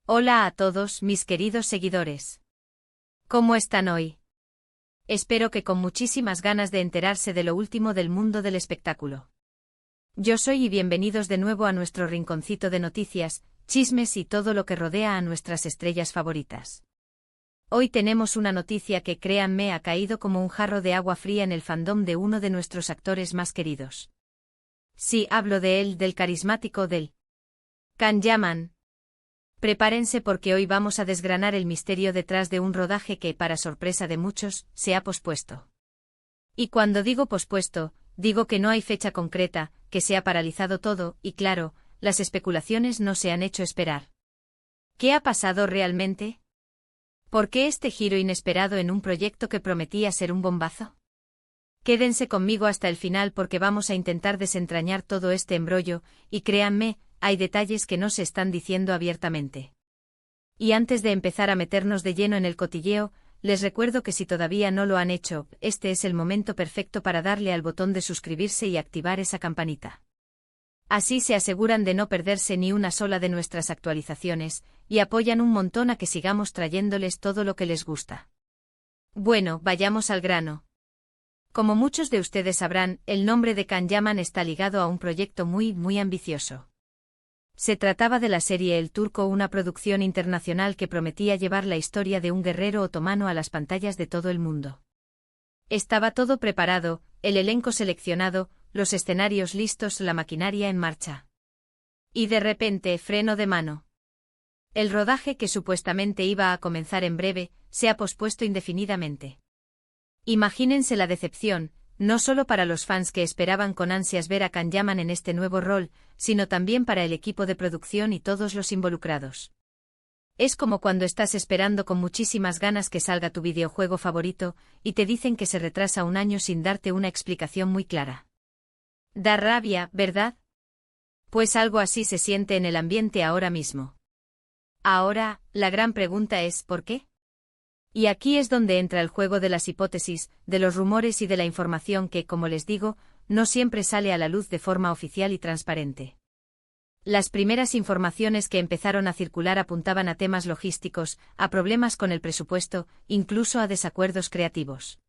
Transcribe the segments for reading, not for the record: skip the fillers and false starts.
Hola a todos mis queridos seguidores. ¿Cómo están hoy? Espero que con muchísimas ganas de enterarse de lo último del mundo del espectáculo. Yo soy y bienvenidos de nuevo a nuestro rinconcito de noticias, chismes y todo lo que rodea a nuestras estrellas favoritas. Hoy tenemos una noticia que, créanme, ha caído como un jarro de agua fría en el fandom de uno de nuestros actores más queridos. Sí, hablo de él, del carismático Can Yaman. Prepárense porque hoy vamos a desgranar el misterio detrás de un rodaje que, para sorpresa de muchos, se ha pospuesto. Y cuando digo pospuesto, digo que no hay fecha concreta, que se ha paralizado todo, y claro, las especulaciones no se han hecho esperar. ¿Qué ha pasado realmente? ¿Por qué este giro inesperado en un proyecto que prometía ser un bombazo? Quédense conmigo hasta el final porque vamos a intentar desentrañar todo este embrollo, y créanme, hay detalles que no se están diciendo abiertamente. Y antes de empezar a meternos de lleno en el cotilleo, les recuerdo que si todavía no lo han hecho, este es el momento perfecto para darle al botón de suscribirse y activar esa campanita. Así se aseguran de no perderse ni una sola de nuestras actualizaciones, y apoyan un montón a que sigamos trayéndoles todo lo que les gusta. Bueno, vayamos al grano. Como muchos de ustedes sabrán, el nombre de Can Yaman está ligado a un proyecto muy ambicioso. Se trataba de la serie El Turco, una producción internacional que prometía llevar la historia de un guerrero otomano a las pantallas de todo el mundo. Estaba todo preparado, el elenco seleccionado, los escenarios listos, la maquinaria en marcha. Y de repente, freno de mano. El rodaje, que supuestamente iba a comenzar en breve, se ha pospuesto indefinidamente. Imagínense la decepción, no solo para los fans que esperaban con ansias ver a Can Yaman en este nuevo rol, sino también para el equipo de producción y todos los involucrados. Es como cuando estás esperando con muchísimas ganas que salga tu videojuego favorito, y te dicen que se retrasa un año sin darte una explicación muy clara. Da rabia, ¿verdad? Pues algo así se siente en el ambiente ahora mismo. Ahora, la gran pregunta es ¿por qué? Y aquí es donde entra el juego de las hipótesis, de los rumores y de la información que, como les digo, no siempre sale a la luz de forma oficial y transparente. Las primeras informaciones que empezaron a circular apuntaban a temas logísticos, a problemas con el presupuesto, incluso a desacuerdos creativos.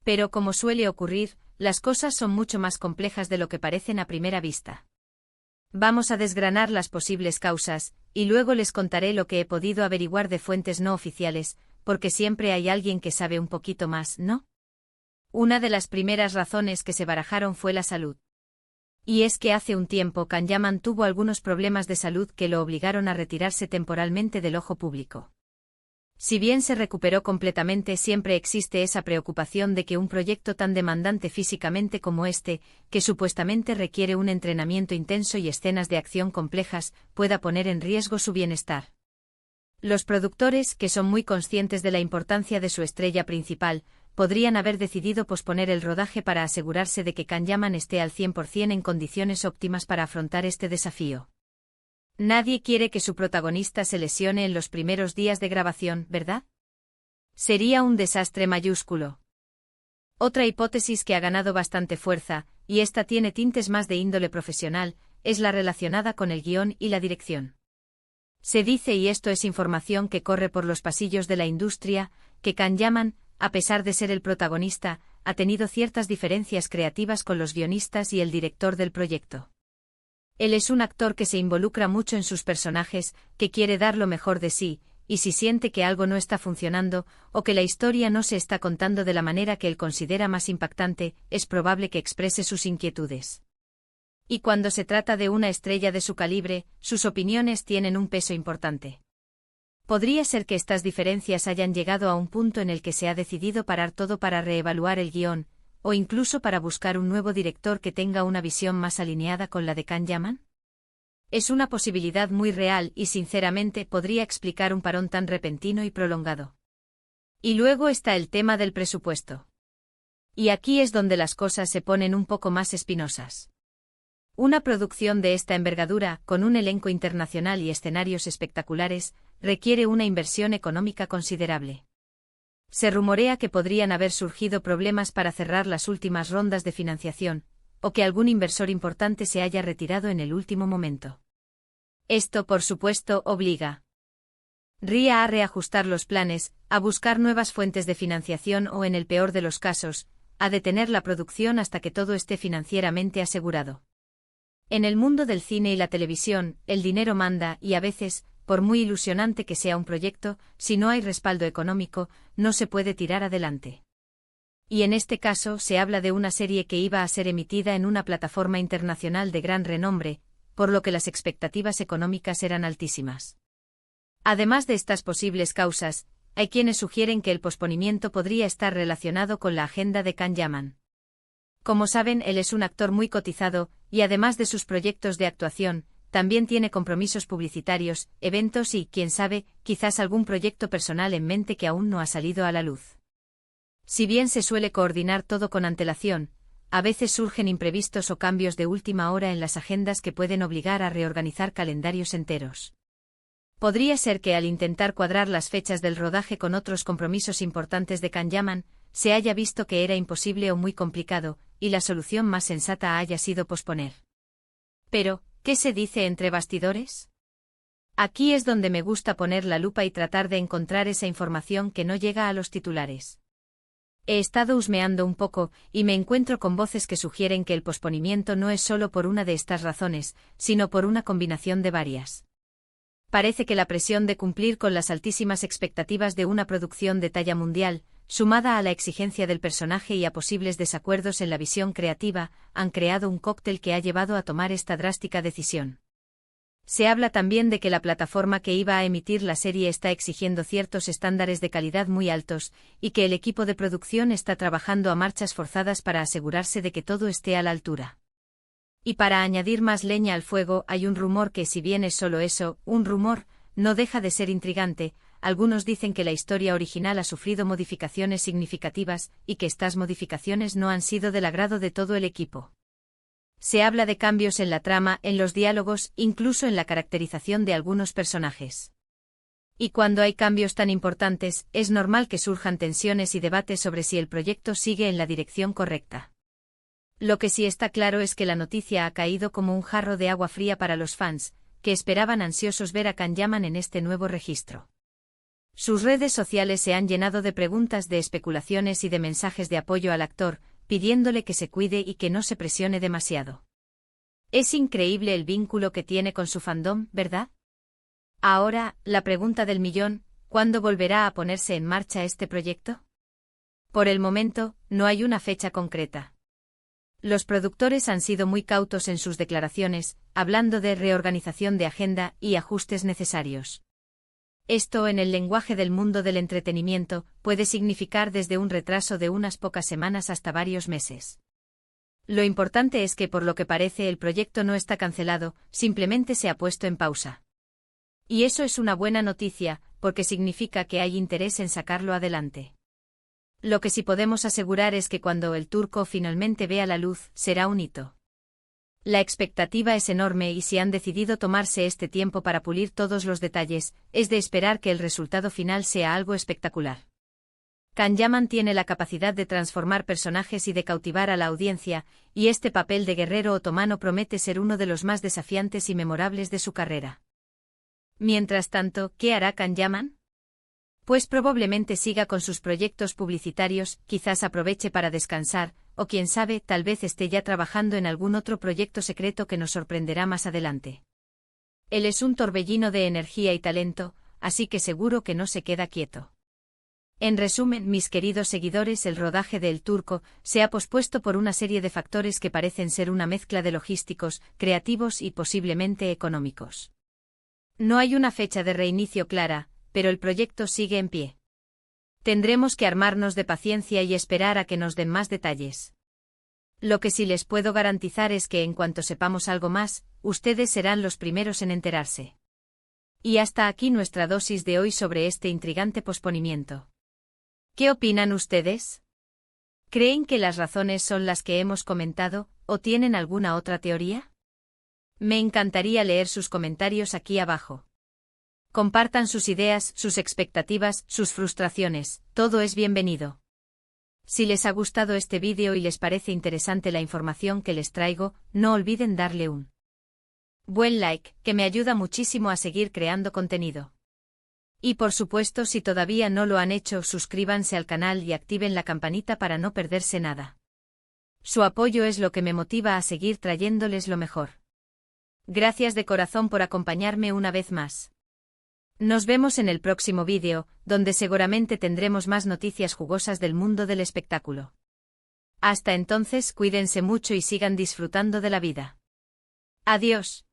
Pero como suele ocurrir, las cosas son mucho más complejas de lo que parecen a primera vista. Vamos a desgranar las posibles causas, y luego les contaré lo que he podido averiguar de fuentes no oficiales, porque siempre hay alguien que sabe un poquito más, ¿no? Una de las primeras razones que se barajaron fue la salud. Y es que hace un tiempo Can Yaman tuvo algunos problemas de salud que lo obligaron a retirarse temporalmente del ojo público. Si bien se recuperó completamente, siempre existe esa preocupación de que un proyecto tan demandante físicamente como este, que supuestamente requiere un entrenamiento intenso y escenas de acción complejas, pueda poner en riesgo su bienestar. Los productores, que son muy conscientes de la importancia de su estrella principal, podrían haber decidido posponer el rodaje para asegurarse de que Can Yaman esté al 100% en condiciones óptimas para afrontar este desafío. Nadie quiere que su protagonista se lesione en los primeros días de grabación, ¿verdad? Sería un desastre mayúsculo. Otra hipótesis que ha ganado bastante fuerza, y esta tiene tintes más de índole profesional, es la relacionada con el guión y la dirección. Se dice, y esto es información que corre por los pasillos de la industria, que Can Yaman, a pesar de ser el protagonista, ha tenido ciertas diferencias creativas con los guionistas y el director del proyecto. Él es un actor que se involucra mucho en sus personajes, que quiere dar lo mejor de sí, y si siente que algo no está funcionando, o que la historia no se está contando de la manera que él considera más impactante, es probable que exprese sus inquietudes. Y cuando se trata de una estrella de su calibre, sus opiniones tienen un peso importante. Podría ser que estas diferencias hayan llegado a un punto en el que se ha decidido parar todo para reevaluar el guión, o incluso para buscar un nuevo director que tenga una visión más alineada con la de Can Yaman. Es una posibilidad muy real y sinceramente podría explicar un parón tan repentino y prolongado. Y luego está el tema del presupuesto. Y aquí es donde las cosas se ponen un poco más espinosas. Una producción de esta envergadura, con un elenco internacional y escenarios espectaculares, requiere una inversión económica considerable. Se rumorea que podrían haber surgido problemas para cerrar las últimas rondas de financiación, o que algún inversor importante se haya retirado en el último momento. Esto, por supuesto, obliga RIA a reajustar los planes, a buscar nuevas fuentes de financiación o, en el peor de los casos, a detener la producción hasta que todo esté financieramente asegurado. En el mundo del cine y la televisión, el dinero manda y a veces, por muy ilusionante que sea un proyecto, si no hay respaldo económico, no se puede tirar adelante. Y en este caso se habla de una serie que iba a ser emitida en una plataforma internacional de gran renombre, por lo que las expectativas económicas eran altísimas. Además de estas posibles causas, hay quienes sugieren que el posponimiento podría estar relacionado con la agenda de Can Yaman. Como saben, él es un actor muy cotizado, y además de sus proyectos de actuación, también tiene compromisos publicitarios, eventos y, quién sabe, quizás algún proyecto personal en mente que aún no ha salido a la luz. Si bien se suele coordinar todo con antelación, a veces surgen imprevistos o cambios de última hora en las agendas que pueden obligar a reorganizar calendarios enteros. Podría ser que al intentar cuadrar las fechas del rodaje con otros compromisos importantes de Can Yaman, se haya visto que era imposible o muy complicado, y la solución más sensata haya sido posponer. Pero, ¿qué se dice entre bastidores? Aquí es donde me gusta poner la lupa y tratar de encontrar esa información que no llega a los titulares. He estado husmeando un poco, y me encuentro con voces que sugieren que el posponimiento no es solo por una de estas razones, sino por una combinación de varias. Parece que la presión de cumplir con las altísimas expectativas de una producción de talla mundial, sumada a la exigencia del personaje y a posibles desacuerdos en la visión creativa, han creado un cóctel que ha llevado a tomar esta drástica decisión. Se habla también de que la plataforma que iba a emitir la serie está exigiendo ciertos estándares de calidad muy altos, y que el equipo de producción está trabajando a marchas forzadas para asegurarse de que todo esté a la altura. Y para añadir más leña al fuego, hay un rumor que, si bien es solo eso, un rumor, no deja de ser intrigante. Algunos dicen que la historia original ha sufrido modificaciones significativas, y que estas modificaciones no han sido del agrado de todo el equipo. Se habla de cambios en la trama, en los diálogos, incluso en la caracterización de algunos personajes. Y cuando hay cambios tan importantes, es normal que surjan tensiones y debates sobre si el proyecto sigue en la dirección correcta. Lo que sí está claro es que la noticia ha caído como un jarro de agua fría para los fans, que esperaban ansiosos ver a Can Yaman en este nuevo registro. Sus redes sociales se han llenado de preguntas, de especulaciones y de mensajes de apoyo al actor, pidiéndole que se cuide y que no se presione demasiado. Es increíble el vínculo que tiene con su fandom, ¿verdad? Ahora, la pregunta del millón, ¿cuándo volverá a ponerse en marcha este proyecto? Por el momento, no hay una fecha concreta. Los productores han sido muy cautos en sus declaraciones, hablando de reorganización de agenda y ajustes necesarios. Esto, en el lenguaje del mundo del entretenimiento, puede significar desde un retraso de unas pocas semanas hasta varios meses. Lo importante es que, por lo que parece, el proyecto no está cancelado, simplemente se ha puesto en pausa. Y eso es una buena noticia, porque significa que hay interés en sacarlo adelante. Lo que sí podemos asegurar es que cuando El Turco finalmente vea la luz, será un hito. La expectativa es enorme y si han decidido tomarse este tiempo para pulir todos los detalles, es de esperar que el resultado final sea algo espectacular. Can Yaman tiene la capacidad de transformar personajes y de cautivar a la audiencia, y este papel de guerrero otomano promete ser uno de los más desafiantes y memorables de su carrera. Mientras tanto, ¿qué hará Can Yaman? Pues probablemente siga con sus proyectos publicitarios, quizás aproveche para descansar, o quién sabe, tal vez esté ya trabajando en algún otro proyecto secreto que nos sorprenderá más adelante. Él es un torbellino de energía y talento, así que seguro que no se queda quieto. En resumen, mis queridos seguidores, el rodaje de El Turco se ha pospuesto por una serie de factores que parecen ser una mezcla de logísticos, creativos y posiblemente económicos. No hay una fecha de reinicio clara, pero el proyecto sigue en pie. Tendremos que armarnos de paciencia y esperar a que nos den más detalles. Lo que sí les puedo garantizar es que en cuanto sepamos algo más, ustedes serán los primeros en enterarse. Y hasta aquí nuestra dosis de hoy sobre este intrigante posponimiento. ¿Qué opinan ustedes? ¿Creen que las razones son las que hemos comentado, o tienen alguna otra teoría? Me encantaría leer sus comentarios aquí abajo. Compartan sus ideas, sus expectativas, sus frustraciones, todo es bienvenido. Si les ha gustado este vídeo y les parece interesante la información que les traigo, no olviden darle un buen like, que me ayuda muchísimo a seguir creando contenido. Y por supuesto, si todavía no lo han hecho, suscríbanse al canal y activen la campanita para no perderse nada. Su apoyo es lo que me motiva a seguir trayéndoles lo mejor. Gracias de corazón por acompañarme una vez más. Nos vemos en el próximo vídeo, donde seguramente tendremos más noticias jugosas del mundo del espectáculo. Hasta entonces, cuídense mucho y sigan disfrutando de la vida. Adiós.